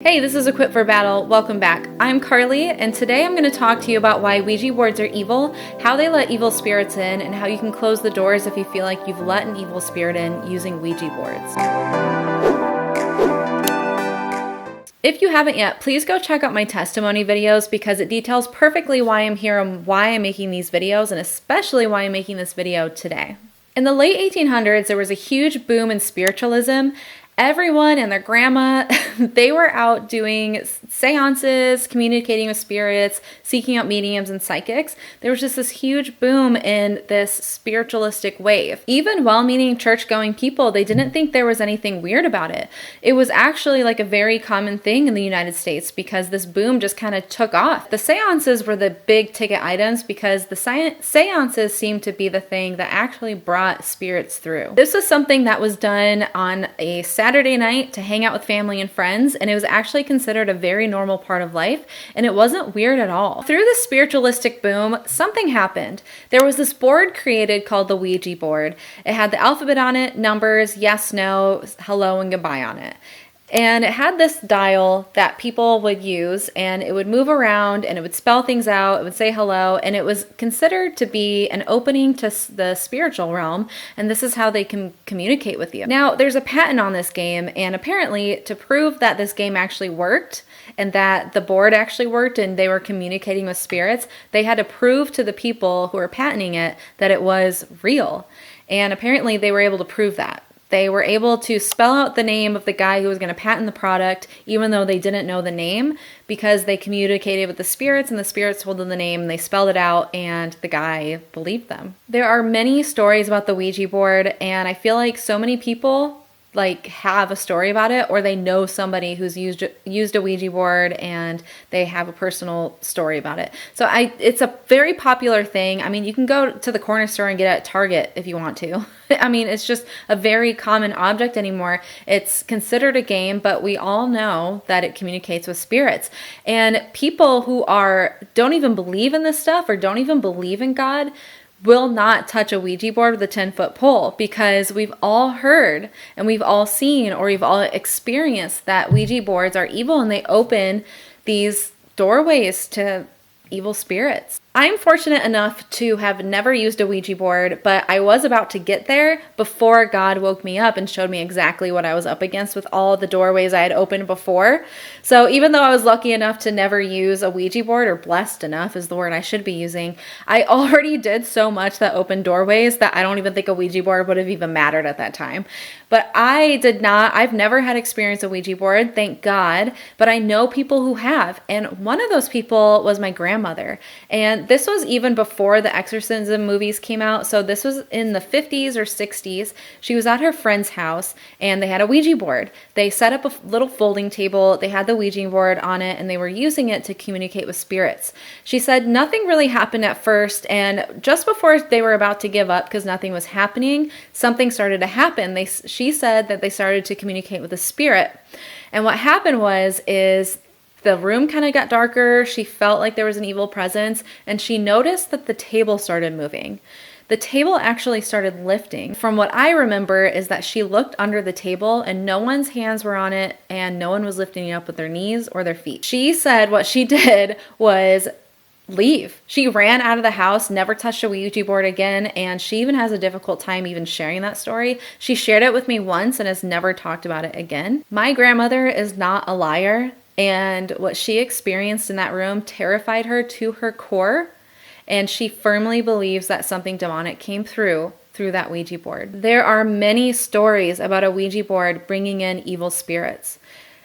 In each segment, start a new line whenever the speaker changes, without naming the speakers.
Hey, this is Equipped for Battle. Welcome back. I'm Carly, and today I'm going to talk to you about why Ouija boards are evil, how they let evil spirits in, and how you can close the doors if you feel like you've let an evil spirit in using Ouija boards. If you haven't yet, please go check out my testimony videos because it details perfectly why I'm here and why I'm making these videos, and especially why I'm making this video today. In the late 1800s, there was a huge boom in spiritualism. Everyone and their grandma, they were out doing seances, communicating with spirits, seeking out mediums and psychics. There was just this huge boom in this spiritualistic wave. Even well-meaning church-going people, they didn't think there was anything weird about it. It was actually like a very common thing in the United States because this boom just kind of took off. The seances were the big ticket items because the seances seemed to be the thing that actually brought spirits through. This was something that was done on a Saturday night to hang out with family and friends, and it was actually considered a very normal part of life, and it wasn't weird at all. Through the spiritualistic boom, something happened. There was this board created called the Ouija board. It had the alphabet on it, numbers, yes, no, hello, and goodbye on it. And it had this dial that people would use, and it would move around and it would spell things out, it would say hello, and it was considered to be an opening to the spiritual realm, and this is how they can communicate with you. Now, there's a patent on this game, and apparently to prove that this game actually worked and that the board actually worked and they were communicating with spirits, they had to prove to the people who were patenting it that it was real. And apparently they were able to prove that. They were able to spell out the name of the guy who was going to patent the product, even though they didn't know the name, because they communicated with the spirits and the spirits told them the name and they spelled it out and the guy believed them. There are many stories about the Ouija board, and I feel like so many people have a story about it, or they know somebody who's used a Ouija board and they have a personal story about it. So it's a very popular thing. I mean, you can go to the corner store and get it at Target if you want to. I mean, it's just a very common object anymore. It's considered a game, but we all know that it communicates with spirits. And people who don't even believe in this stuff or don't even believe in God will not touch a Ouija board with a 10-foot pole, because we've all heard and we've all seen or we've all experienced that Ouija boards are evil and they open these doorways to evil spirits. I'm fortunate enough to have never used a Ouija board, but I was about to get there before God woke me up and showed me exactly what I was up against with all the doorways I had opened before. So even though I was lucky enough to never use a Ouija board, or blessed enough is the word I should be using, I already did so much that opened doorways that I don't even think a Ouija board would have even mattered at that time. But I've never had experience with a Ouija board, thank God, but I know people who have. And one of those people was my grandmother. And this was even before the exorcism movies came out. So this was in the 50s or 60s. She was at her friend's house and they had a Ouija board. They set up a little folding table. They had the Ouija board on it and they were using it to communicate with spirits. She said nothing really happened at first, and just before they were about to give up because nothing was happening, something started to happen. She said that they started to communicate with a spirit. And what happened is the room kind of got darker. She felt like there was an evil presence, and she noticed that the table started moving. The table actually started lifting. From what I remember is that she looked under the table and no one's hands were on it and no one was lifting it up with their knees or their feet. She said what she did was leave. She ran out of the house, never touched a Ouija board again, and she even has a difficult time even sharing that story. She shared it with me once and has never talked about it again. My grandmother is not a liar, and what she experienced in that room terrified her to her core, and she firmly believes that something demonic came through that Ouija board. There are many stories about a Ouija board bringing in evil spirits.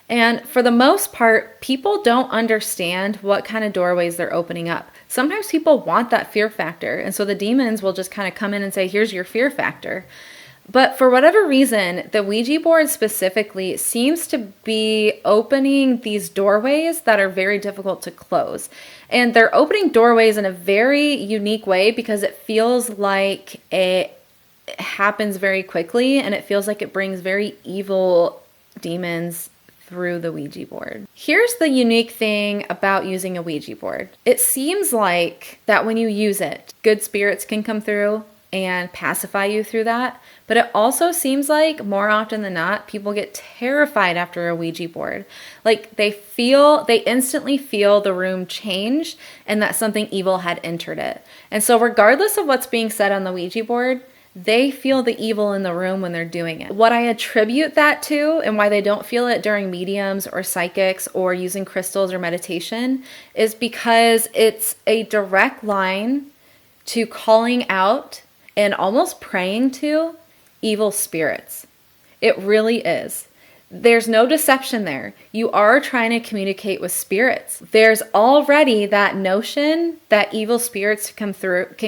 And for the most part, people don't understand what kind of doorways they're opening up. Sometimes people want that fear factor, and so the demons will just kind of come in and say, here's your fear factor. But for whatever reason, the Ouija board specifically seems to be opening these doorways that are very difficult to close. And they're opening doorways in a very unique way because it feels like it happens very quickly and it feels like it brings very evil demons through the Ouija board. Here's the unique thing about using a Ouija board. It seems like that when you use it, good spirits can come through and pacify you through that. But it also seems like more often than not, people get terrified after a Ouija board. Like they instantly feel the room change and that something evil had entered it. And so regardless of what's being said on the Ouija board, they feel the evil in the room when they're doing it. What I attribute that to and why they don't feel it during mediums or psychics or using crystals or meditation is because it's a direct line to calling out and almost praying to evil spirits. It really is. There's no deception there. You are trying to communicate with spirits. There's already that notion that evil spirits can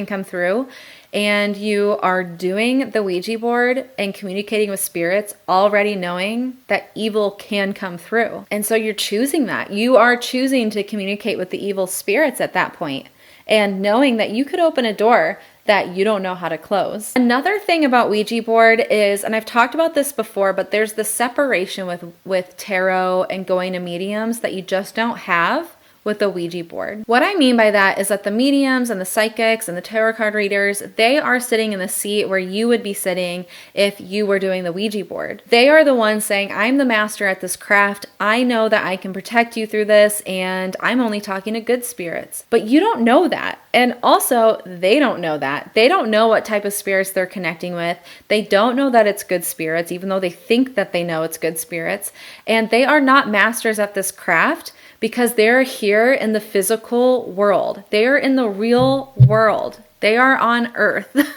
come through, and you are doing the Ouija board and communicating with spirits already knowing that evil can come through. And so you're choosing that. You are choosing to communicate with the evil spirits at that point, and knowing that you could open a door that you don't know how to close. Another thing about Ouija board is, and I've talked about this before, but there's the separation with tarot and going to mediums that you just don't have with the Ouija board. What I mean by that is that the mediums and the psychics and the tarot card readers, they are sitting in the seat where you would be sitting if you were doing the Ouija board. They are the ones saying, I'm the master at this craft. I know that I can protect you through this, and I'm only talking to good spirits. But you don't know that. And also, they don't know that. They don't know what type of spirits they're connecting with. They don't know that it's good spirits, even though they think that they know it's good spirits. And they are not masters at this craft because they're here in the physical world. They are in the real world. They are on Earth.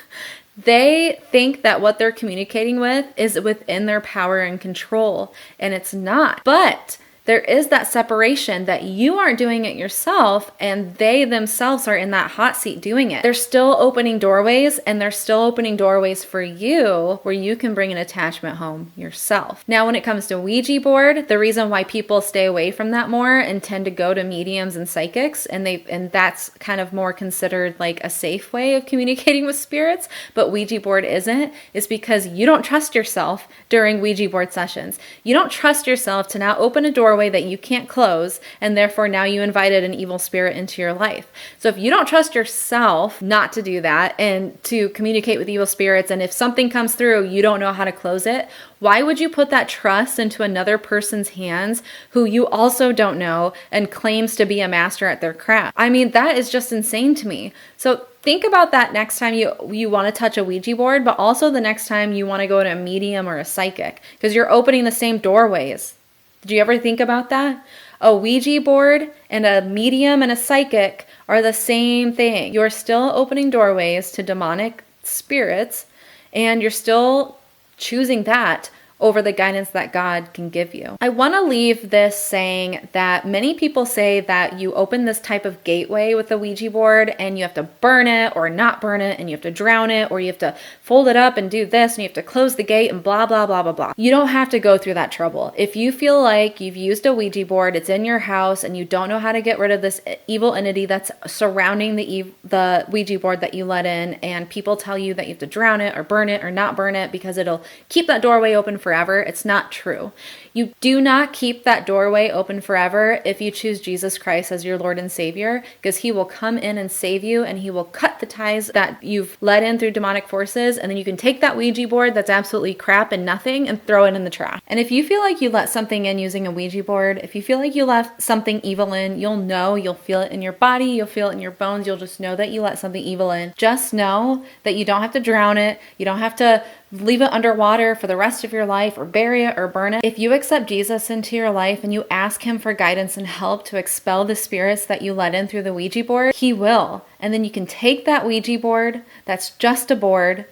They think that what they're communicating with is within their power and control, and it's not. But there is that separation that you aren't doing it yourself, and they themselves are in that hot seat doing it. They're still opening doorways, and they're still opening doorways for you where you can bring an attachment home yourself. Now, when it comes to Ouija board, the reason why people stay away from that more and tend to go to mediums and psychics, and that's kind of more considered like a safe way of communicating with spirits, but Ouija board isn't, is because you don't trust yourself during Ouija board sessions. You don't trust yourself to now open a doorway that you can't close, and therefore now you invited an evil spirit into your life. So if you don't trust yourself not to do that and to communicate with evil spirits, and if something comes through, you don't know how to close it, why would you put that trust into another person's hands who you also don't know and claims to be a master at their craft? I mean, that is just insane to me. So think about that next time you want to touch a Ouija board, but also the next time you want to go to a medium or a psychic, because you're opening the same doorways. Did you ever think about that? A Ouija board and a medium and a psychic are the same thing. You're still opening doorways to demonic spirits, and you're still choosing that over the guidance that God can give you. I want to leave this saying that many people say that you open this type of gateway with the Ouija board and you have to burn it or not burn it, and you have to drown it, or you have to fold it up and do this, and you have to close the gate and blah, blah, blah, blah, blah. You don't have to go through that trouble. If you feel like you've used a Ouija board, it's in your house, and you don't know how to get rid of this evil entity that's surrounding the Ouija board that you let in, and people tell you that you have to drown it or burn it or not burn it because it'll keep that doorway open forever, it's not true. You do not keep that doorway open forever if you choose Jesus Christ as your Lord and Savior, because He will come in and save you, and He will cut the ties that you've let in through demonic forces, and then you can take that Ouija board that's absolutely crap and nothing and throw it in the trash. And if you feel like you let something in using a Ouija board, if you feel like you let something evil in, you'll feel it in your body, you'll feel it in your bones, you'll just know that you let something evil in. Just know that you don't have to drown it, you don't have to leave it underwater for the rest of your life or bury it or burn it. If you accept Jesus into your life and you ask Him for guidance and help to expel the spirits that you let in through the Ouija board, He will. And then you can take that Ouija board that's just a board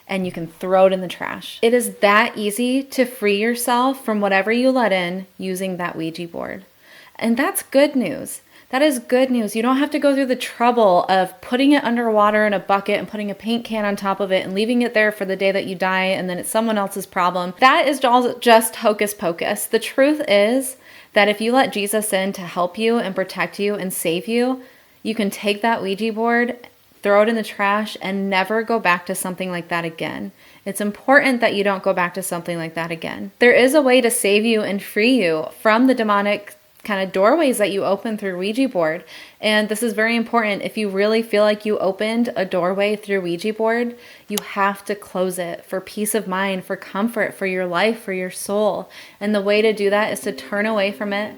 and you can throw it in the trash. It is that easy to free yourself from whatever you let in using that Ouija board. And that's good news. That is good news. You don't have to go through the trouble of putting it underwater in a bucket and putting a paint can on top of it and leaving it there for the day that you die, and then it's someone else's problem. That is just hocus pocus. The truth is that if you let Jesus in to help you and protect you and save you, you can take that Ouija board, throw it in the trash, and never go back to something like that again. It's important that you don't go back to something like that again. There is a way to save you and free you from the demonic kind of doorways that you open through Ouija board. And this is very important. If you really feel like you opened a doorway through Ouija board, you have to close it for peace of mind, for comfort, for your life, for your soul. And the way to do that is to turn away from it,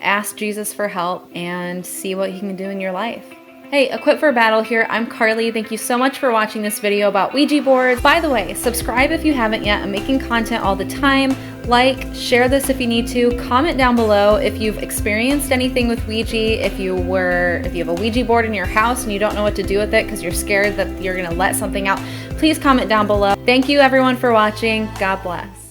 ask Jesus for help, and see what he can do in your life. Hey, Equipped for Battle here. I'm Carly. Thank you so much for watching this video about Ouija boards. By the way, subscribe if you haven't yet. I'm making content all the time. Like, share this if you need to. Comment down below if you've experienced anything with Ouija, if you have a Ouija board in your house and you don't know what to do with it because you're scared that you're gonna let something out. Please comment down below. Thank you everyone for watching. God bless.